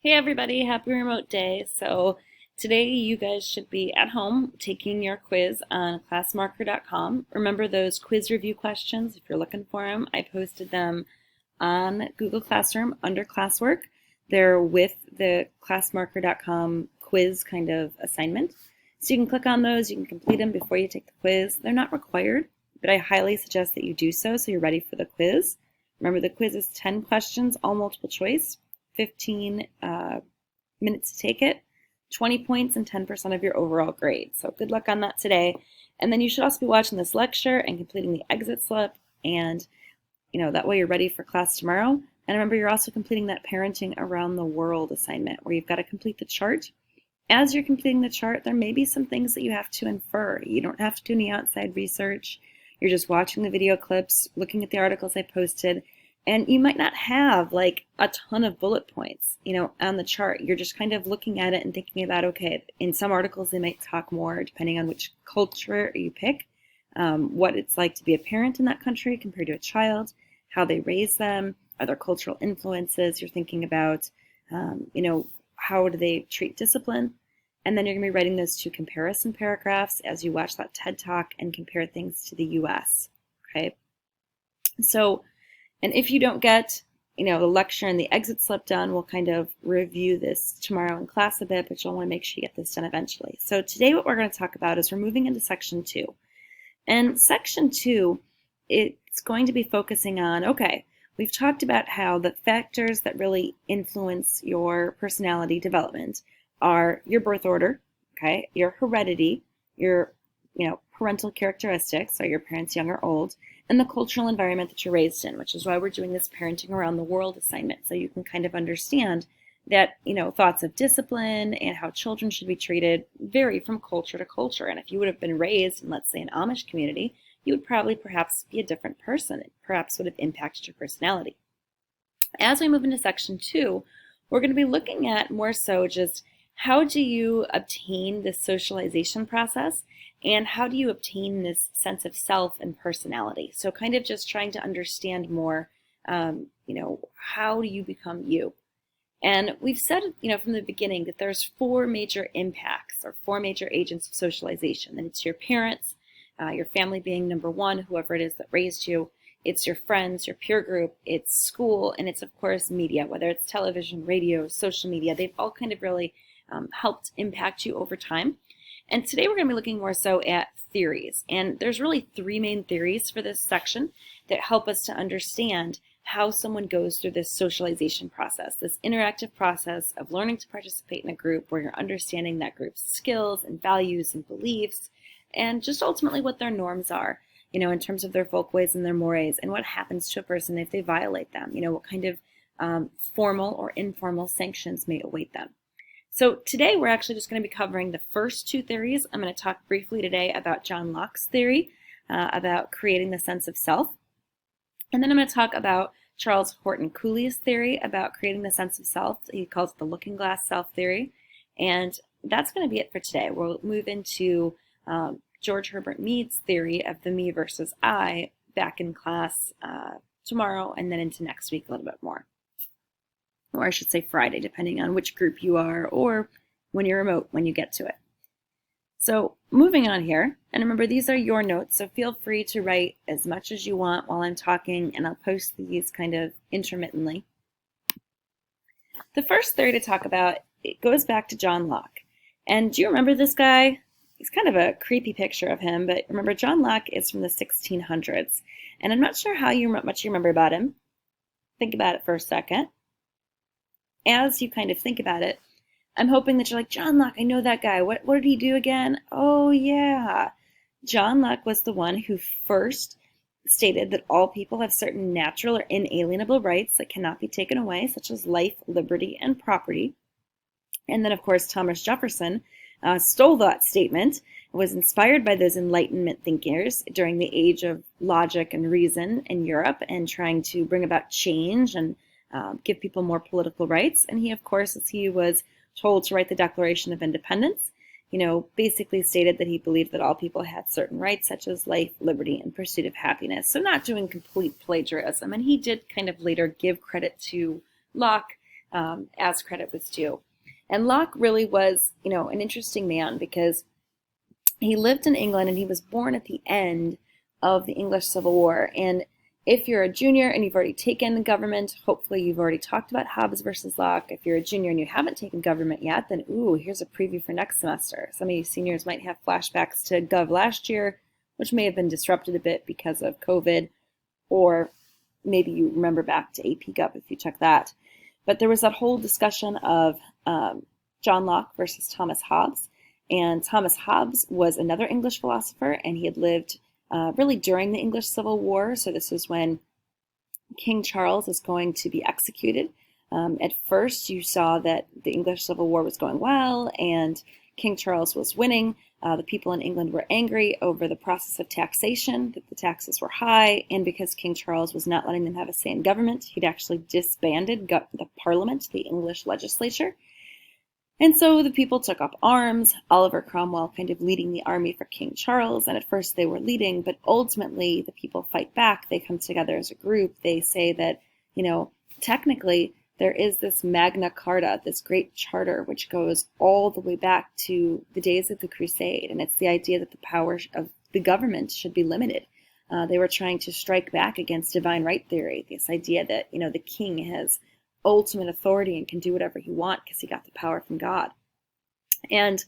Hey everybody, happy remote day. So today you guys should be at home taking your quiz on classmarker.com. Remember those quiz review questions if you're looking for them. I posted them on Google Classroom under classwork. They're with the classmarker.com quiz kind of assignment. So you can click on those, you can complete them before you take the quiz. They're not required, but I highly suggest that you do so you're ready for the quiz. Remember the quiz is 10 questions, all multiple choice. 15 minutes to take it, 20 points, and 10% of your overall grade. So good luck on that today. And then you should also be watching this lecture and completing the exit slip, and that way you're ready for class tomorrow. And remember, you're also completing that Parenting Around the World assignment where you've got to complete the chart. As you're completing the chart, there may be some things that you have to infer. You don't have to do any outside research. You're just watching the video clips, looking at the articles I posted, and you might not have like a ton of bullet points, on the chart. You're just kind of looking at it and thinking about, okay, in some articles they might talk more depending on which culture you pick, what it's like to be a parent in that country compared to a child, how they raise them, other cultural influences you're thinking about, how do they treat discipline? And then you're going to be writing those two comparison paragraphs as you watch that TED Talk and compare things to the US. Okay. So, and if you don't get, the lecture and the exit slip done, we'll kind of review this tomorrow in class a bit, but you'll want to make sure you get this done eventually. So today what we're going to talk about is we're moving into section 2. And section 2, it's going to be focusing on, okay, we've talked about how the factors that really influence your personality development are your birth order, okay, your heredity, your, parental characteristics, are your parents young or old, and the cultural environment that you're raised in, which is why we're doing this Parenting Around the World assignment, so you can kind of understand that, thoughts of discipline and how children should be treated vary from culture to culture. And if you would have been raised in, let's say, an Amish community, you would probably perhaps be a different person. It perhaps would have impacted your personality. As we move into section 2, we're going to be looking at more so just how do you obtain this socialization process, and how do you obtain this sense of self and personality? So kind of just trying to understand more, how do you become you? And we've said, from the beginning that there's 4 major impacts or 4 major agents of socialization. And it's your parents, your family being number 1, whoever it is that raised you. It's your friends, your peer group, it's school, and it's, of course, media, whether it's television, radio, social media. They've all kind of really helped impact you over time. And today we're going to be looking more so at theories. And there's really 3 main theories for this section that help us to understand how someone goes through this socialization process, this interactive process of learning to participate in a group where you're understanding that group's skills and values and beliefs, and just ultimately what their norms are, in terms of their folkways and their mores, and what happens to a person if they violate them, what kind of formal or informal sanctions may await them. So today we're actually just going to be covering the first 2 theories. I'm going to talk briefly today about John Locke's theory about creating the sense of self. And then I'm going to talk about Charles Horton Cooley's theory about creating the sense of self. He calls it the looking glass self theory. And that's going to be it for today. We'll move into George Herbert Mead's theory of the me versus I back in class tomorrow, and then into next week a little bit more. Or I should say Friday, depending on which group you are, or when you're remote, when you get to it. So moving on here, and remember these are your notes, so feel free to write as much as you want while I'm talking, and I'll post these kind of intermittently. The first theory to talk about, it goes back to John Locke. And do you remember this guy? He's kind of a creepy picture of him, but remember John Locke is from the 1600s. And I'm not sure how much you remember about him. Think about it for a second. As you kind of think about it, I'm hoping that you're like, John Locke, I know that guy. What did he do again? Oh, yeah. John Locke was the one who first stated that all people have certain natural or inalienable rights that cannot be taken away, such as life, liberty, and property. And then, of course, Thomas Jefferson stole that statement, was inspired by those Enlightenment thinkers during the age of logic and reason in Europe and trying to bring about change and give people more political rights. And he, of course, as he was told to write the Declaration of Independence, basically stated that he believed that all people had certain rights, such as life, liberty, and pursuit of happiness. So not doing complete plagiarism. And he did kind of later give credit to Locke as credit was due. And Locke really was, an interesting man because he lived in England and he was born at the end of the English Civil War. And if you're a junior and you've already taken government, hopefully you've already talked about Hobbes versus Locke. If you're a junior and you haven't taken government yet, then here's a preview for next semester. Some of you seniors might have flashbacks to Gov last year, which may have been disrupted a bit because of COVID, or maybe you remember back to AP Gov if you took that. But there was that whole discussion of John Locke versus Thomas Hobbes. And Thomas Hobbes was another English philosopher, and he had lived really during the English Civil War. So this is when King Charles is going to be executed. At first, you saw that the English Civil War was going well, and King Charles was winning. The people in England were angry over the process of taxation, that the taxes were high, and because King Charles was not letting them have a say in government, he'd actually disbanded the Parliament, the English legislature. And so the people took up arms, Oliver Cromwell kind of leading the army for King Charles, and at first they were leading, but ultimately the people fight back. They come together as a group. They say that, technically there is this Magna Carta, this great charter, which goes all the way back to the days of the Crusade, and it's the idea that the power of the government should be limited. They were trying to strike back against divine right theory, this idea that, the king has ultimate authority and can do whatever he wants because he got the power from God. And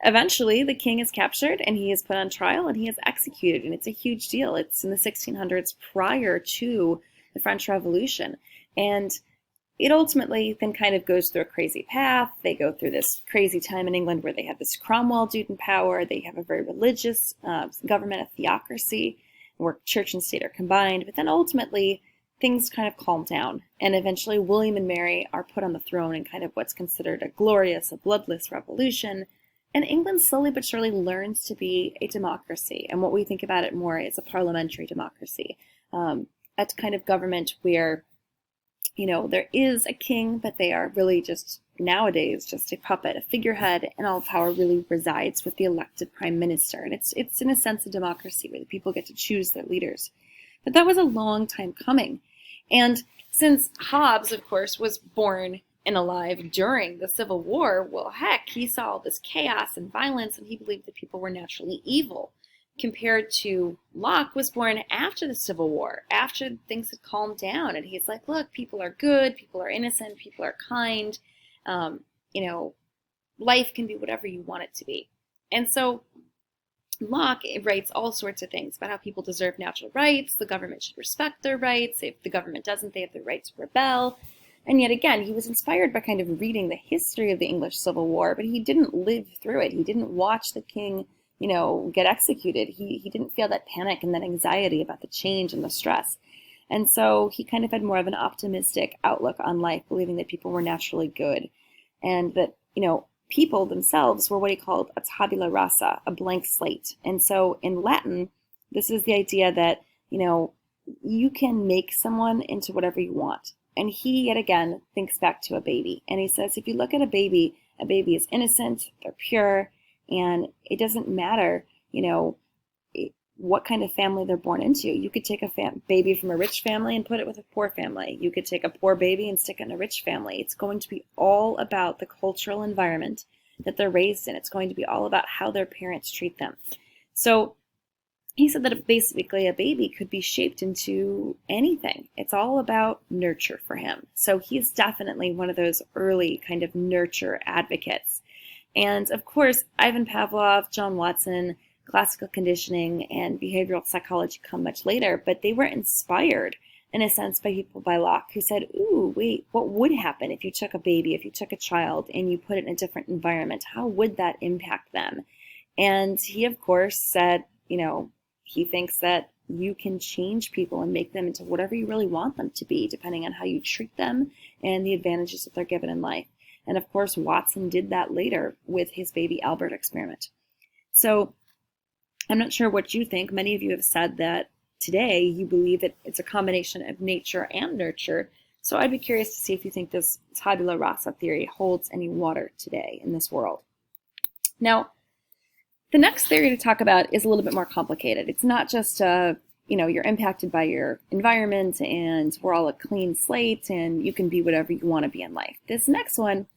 eventually the king is captured and he is put on trial and he is executed, and it's a huge deal. It's in the 1600s prior to the French Revolution, and it ultimately then kind of goes through a crazy path. They go through this crazy time in England where they have this Cromwell dude in power. They have a very religious government, a theocracy, where church and state are combined, but then ultimately things kind of calm down, and eventually William and Mary are put on the throne in kind of what's considered a glorious, a bloodless revolution, and England slowly but surely learns to be a democracy, and what we think about it more is a parliamentary democracy, a kind of government where, there is a king, but they are really just, nowadays, just a puppet, a figurehead, and all power really resides with the elected prime minister, and it's in a sense a democracy where the people get to choose their leaders. But that was a long time coming. And since Hobbes, of course, was born and alive during the Civil War, well, heck, he saw all this chaos and violence, and he believed that people were naturally evil, compared to Locke was born after the Civil War, after things had calmed down. And he's like, look, people are good, people are innocent, people are kind, life can be whatever you want it to be. And so Locke writes all sorts of things about how people deserve natural rights, the government should respect their rights, if the government doesn't, they have the right to rebel. And yet again, he was inspired by kind of reading the history of the English Civil War, but he didn't live through it. He didn't watch the king, get executed. He didn't feel that panic and that anxiety about the change and the stress. And so he kind of had more of an optimistic outlook on life, believing that people were naturally good, and that, people themselves were what he called a tabula rasa, a blank slate. And so in Latin, this is the idea that, you can make someone into whatever you want. And he, yet again, thinks back to a baby. And he says, if you look at a baby is innocent, they're pure, and it doesn't matter, what kind of family they're born into. You could take a baby from a rich family and put it with a poor family. You could take a poor baby and stick it in a rich family. It's going to be all about the cultural environment that they're raised in. It's going to be all about how their parents treat them. So he said that basically a baby could be shaped into anything. It's all about nurture for him. So he's definitely one of those early kind of nurture advocates. And of course, Ivan Pavlov, John Watson, classical conditioning, and behavioral psychology come much later, but they were inspired in a sense by people by Locke who said, ooh, wait, what would happen if you took a baby, if you took a child and you put it in a different environment? How would that impact them? And he, of course, said, he thinks that you can change people and make them into whatever you really want them to be, depending on how you treat them and the advantages that they're given in life. And of course, Watson did that later with his baby Albert experiment. So I'm not sure what you think. Many of you have said that today you believe that it's a combination of nature and nurture. So I'd be curious to see if you think this tabula rasa theory holds any water today in this world. Now, the next theory to talk about is a little bit more complicated. It's not just a you're impacted by your environment and we're all a clean slate and you can be whatever you want to be in life. This next one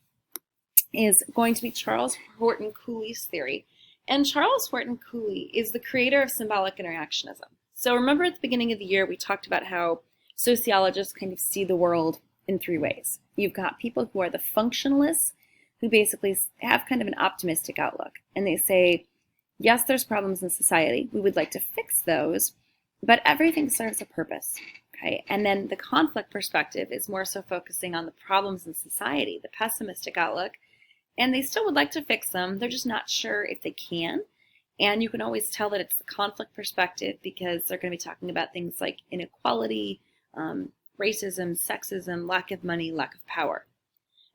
is going to be Charles Horton Cooley's theory. And Charles Horton Cooley is the creator of symbolic interactionism. So remember at the beginning of the year, we talked about how sociologists kind of see the world in three ways. You've got people who are the functionalists, who basically have kind of an optimistic outlook. And they say, yes, there's problems in society. We would like to fix those, but everything serves a purpose. Okay? And then the conflict perspective is more so focusing on the problems in society, the pessimistic outlook. And they still would like to fix them. They're just not sure if they can. And you can always tell that it's the conflict perspective because they're going to be talking about things like inequality, racism, sexism, lack of money, lack of power.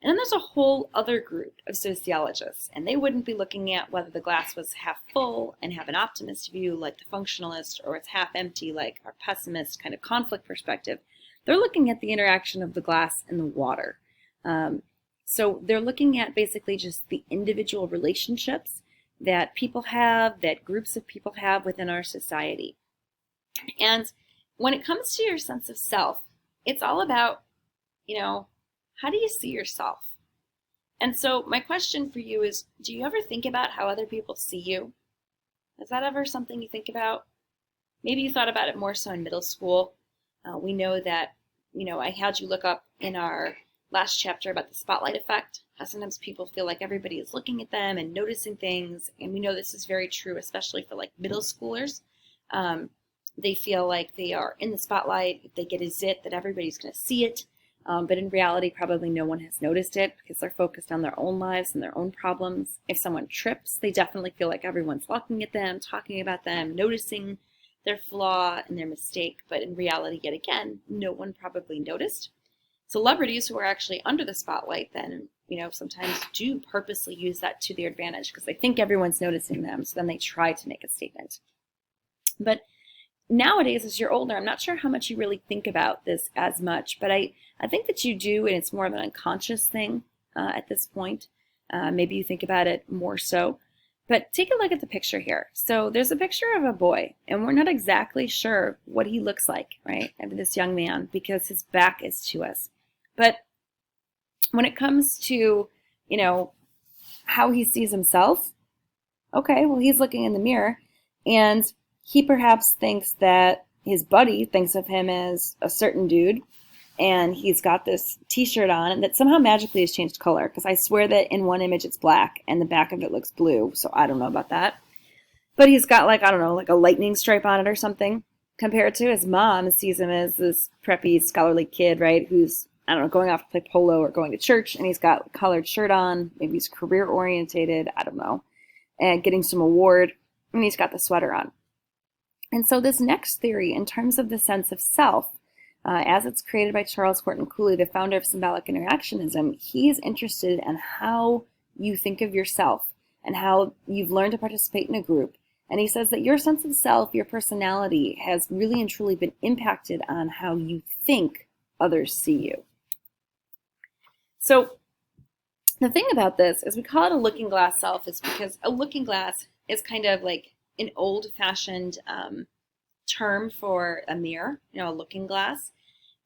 And then there's a whole other group of sociologists, and they wouldn't be looking at whether the glass was half full and have an optimist view like the functionalist, or it's half empty like our pessimist kind of conflict perspective. They're looking at the interaction of the glass and the water. So they're looking at basically just the individual relationships that people have, that groups of people have within our society. And when it comes to your sense of self, it's all about, how do you see yourself? And so my question for you is, do you ever think about how other people see you? Is that ever something you think about? Maybe you thought about it more so in middle school. We know that, I had you look up in our last chapter about the spotlight effect, how sometimes people feel like everybody is looking at them and noticing things. And we know this is very true, especially for like middle schoolers. They feel like they are in the spotlight. If they get a zit, that everybody's going to see it. But in reality, probably no one has noticed it because they're focused on their own lives and their own problems. If someone trips, they definitely feel like everyone's looking at them, talking about them, noticing their flaw and their mistake. But in reality, yet again, no one probably noticed. Celebrities who are actually under the spotlight then, sometimes do purposely use that to their advantage because they think everyone's noticing them. So then they try to make a statement. But nowadays, as you're older, I'm not sure how much you really think about this as much, but I think that you do, and it's more of an unconscious thing at this point. Maybe you think about it more so. But take a look at the picture here. So there's a picture of a boy, and we're not exactly sure what he looks like, right, of this young man, because his back is to us. But when it comes to, how he sees himself, okay, well, he's looking in the mirror, and he perhaps thinks that his buddy thinks of him as a certain dude, and he's got this t-shirt on that somehow magically has changed color, because I swear that in one image it's black and the back of it looks blue, so I don't know about that. But he's got like a lightning stripe on it or something, compared to his mom sees him as this preppy, scholarly kid, right, who's, going off to play polo or going to church, and he's got a collared shirt on, maybe he's career-orientated, I don't know, and getting some award, and he's got the sweater on. And so this next theory, in terms of the sense of self, as it's created by Charles Horton Cooley, the founder of symbolic interactionism, he is interested in how you think of yourself and how you've learned to participate in a group. And he says that your sense of self, your personality, has really and truly been impacted on how you think others see you. So the thing about this is we call it a looking glass self is because a looking glass is kind of like an old-fashioned term for a mirror, a looking glass.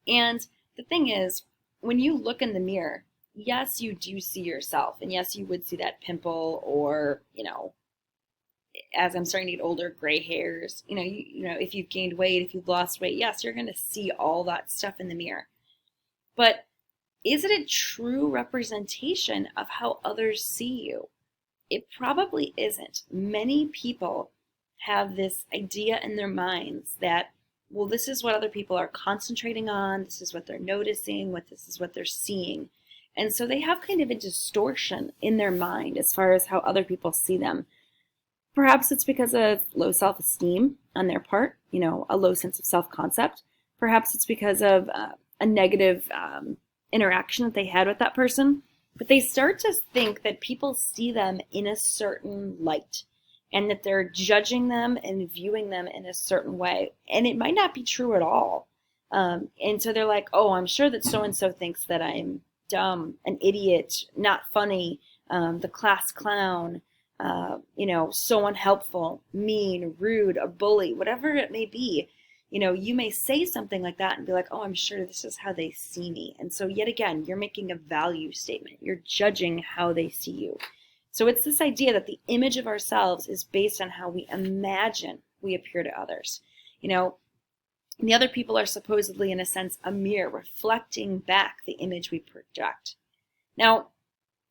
And the thing is, when you look in the mirror, yes, you do see yourself. And yes, you would see that pimple or, as I'm starting to get older, gray hairs. If you've gained weight, if you've lost weight, yes, you're going to see all that stuff in the mirror. But is it a true representation of how others see you? It probably isn't. Many people have this idea in their minds that, well, this is what other people are concentrating on, this is what they're noticing, this is what they're seeing. And so they have kind of a distortion in their mind as far as how other people see them. Perhaps it's because of low self-esteem on their part, a low sense of self-concept. Perhaps it's because of a negative interaction that they had with that person. But they start to think that people see them in a certain light and that they're judging them and viewing them in a certain way. And it might not be true at all. And so they're like, oh, I'm sure that so-and-so thinks that I'm dumb, an idiot, not funny, the class clown, so unhelpful, mean, rude, a bully, whatever it may be. You may say something like that and be like, oh, I'm sure this is how they see me. And so, yet again, you're making a value statement. You're judging how they see you. So, it's this idea that the image of ourselves is based on how we imagine we appear to others. The other people are supposedly, in a sense, a mirror reflecting back the image we project. Now,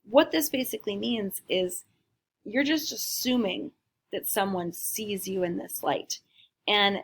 what this basically means is you're just assuming that someone sees you in this light. And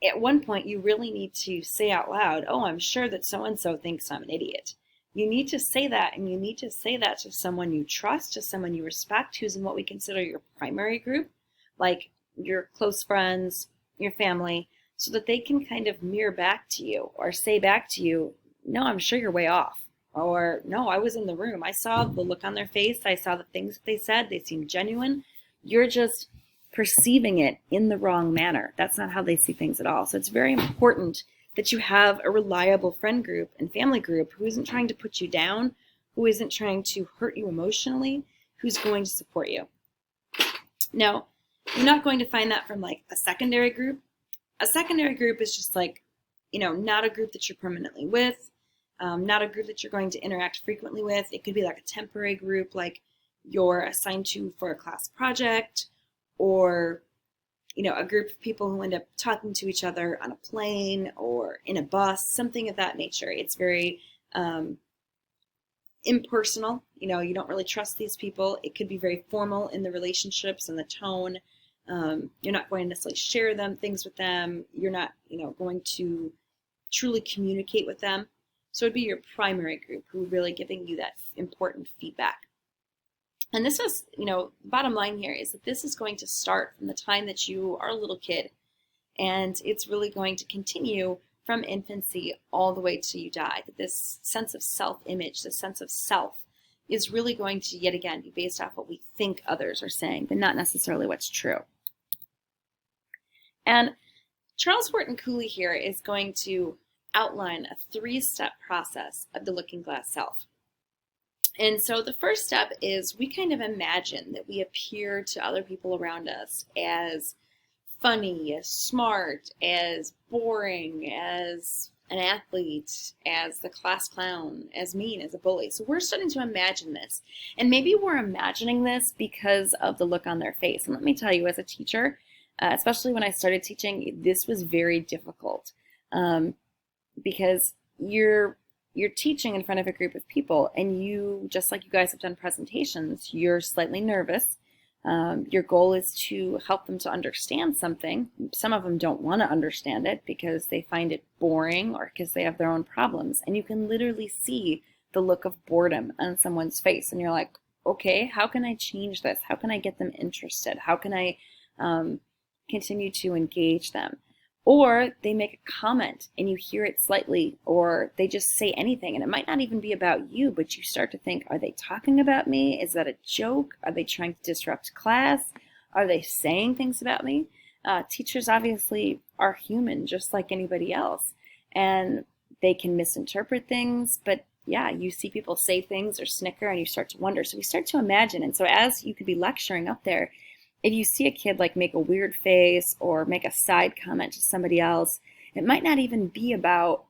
at one point, you really need to say out loud, oh, I'm sure that so-and-so thinks I'm an idiot. You need to say that, and you need to say that to someone you trust, to someone you respect, who's in what we consider your primary group, like your close friends, your family, so that they can kind of mirror back to you or say back to you, no, I'm sure you're way off. Or, no, I was in the room. I saw the look on their face. I saw the things that they said. They seemed genuine. You're just perceiving it in the wrong manner. That's not how they see things at all. So it's very important that you have a reliable friend group and family group who isn't trying to put you down, who isn't trying to hurt you emotionally, who's going to support you. Now, you're not going to find that from like a secondary group. A secondary group is just like, not a group that you're permanently with, not a group that you're going to interact frequently with. It could be like a temporary group, like you're assigned to for a class project, or a group of people who end up talking to each other on a plane or in a bus, something of that nature. It's very impersonal. You don't really trust these people. It could be very formal in the relationships and the tone. You're not going to necessarily share things with them. You're not, going to truly communicate with them. So it'd be your primary group who are really giving you that important feedback. And this is, bottom line here is that this is going to start from the time that you are a little kid, and it's really going to continue from infancy all the way till you die. That this sense of self-image, this sense of self, is really going to, yet again, be based off what we think others are saying, but not necessarily what's true. And Charles Horton Cooley here is going to outline a 3-step process of the looking glass self. And so the first step is we kind of imagine that we appear to other people around us as funny, as smart, as boring, as an athlete, as the class clown, as mean, as a bully. So we're starting to imagine this. And maybe we're imagining this because of the look on their face. And let me tell you, as a teacher, especially when I started teaching, this was very difficult because you're teaching in front of a group of people, and you, just like you guys have done presentations, you're slightly nervous. Your goal is to help them to understand something. Some of them don't want to understand it because they find it boring or because they have their own problems. And you can literally see the look of boredom on someone's face. And you're like, okay, how can I change this? How can I get them interested? How can I continue to engage them? Or they make a comment and you hear it slightly, or they just say anything, and it might not even be about you, but you start to think, are they talking about me? Is that a joke? Are they trying to disrupt class? Are they saying things about me? Teachers obviously are human just like anybody else, and they can misinterpret things, but yeah, you see people say things or snicker and you start to wonder. So we start to imagine, and so as you could be lecturing up there, if you see a kid like make a weird face or make a side comment to somebody else, it might not even be about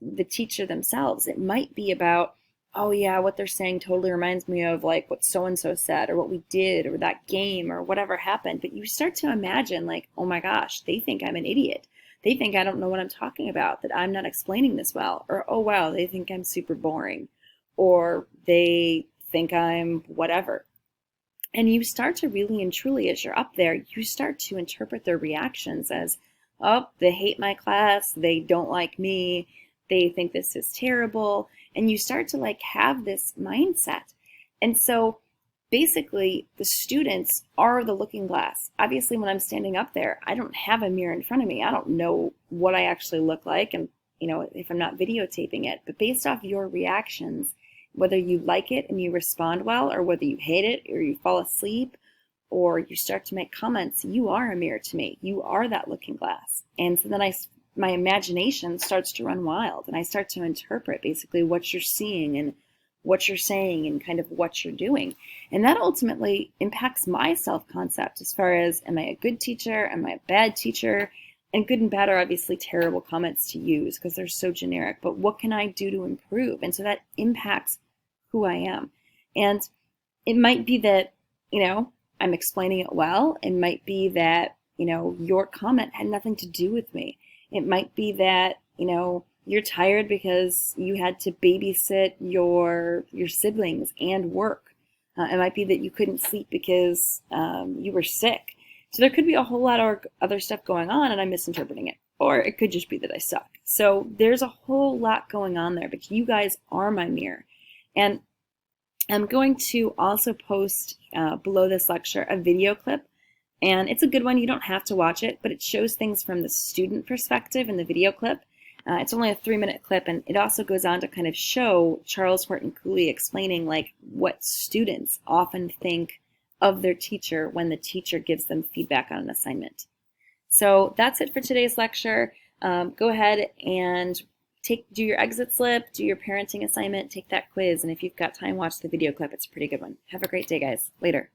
the teacher themselves. It might be about, oh yeah, what they're saying totally reminds me of like what so-and-so said or what we did or that game or whatever happened. But you start to imagine like, oh my gosh, they think I'm an idiot. They think I don't know what I'm talking about, that I'm not explaining this well. Or, oh wow, they think I'm super boring. Or they think I'm whatever. And you start to really and truly, as you're up there, you start to interpret their reactions as, oh, they hate my class, they don't like me, they think this is terrible. And you start to like have this mindset. And so basically the students are the looking glass. Obviously, when I'm standing up there, I don't have a mirror in front of me. I don't know what I actually look like, and if I'm not videotaping it. But based off your reactions, whether you like it and you respond well, or whether you hate it or you fall asleep or you start to make comments, you are a mirror to me. You are that looking glass. And so then my imagination starts to run wild, and I start to interpret basically what you're seeing and what you're saying and kind of what you're doing. And that ultimately impacts my self-concept as far as, am I a good teacher? Am I a bad teacher? And good and bad are obviously terrible comments to use because they're so generic, but what can I do to improve? And so that impacts who I am. And it might be that, I'm explaining it well. It might be that, your comment had nothing to do with me. It might be that, you're tired because you had to babysit your siblings and work. It might be that you couldn't sleep because you were sick. So there could be a whole lot of other stuff going on and I'm misinterpreting it. Or it could just be that I suck. So there's a whole lot going on there, but you guys are my mirror. And I'm going to also post below this lecture a video clip. And it's a good one. You don't have to watch it, but it shows things from the student perspective in the video clip. It's only a 3-minute clip, and it also goes on to kind of show Charles Horton Cooley explaining like what students often think of their teacher when the teacher gives them feedback on an assignment. So that's it for today's lecture. Go ahead and do your exit slip, do your parenting assignment, take that quiz, and if you've got time, watch the video clip. It's a pretty good one. Have a great day, guys. Later.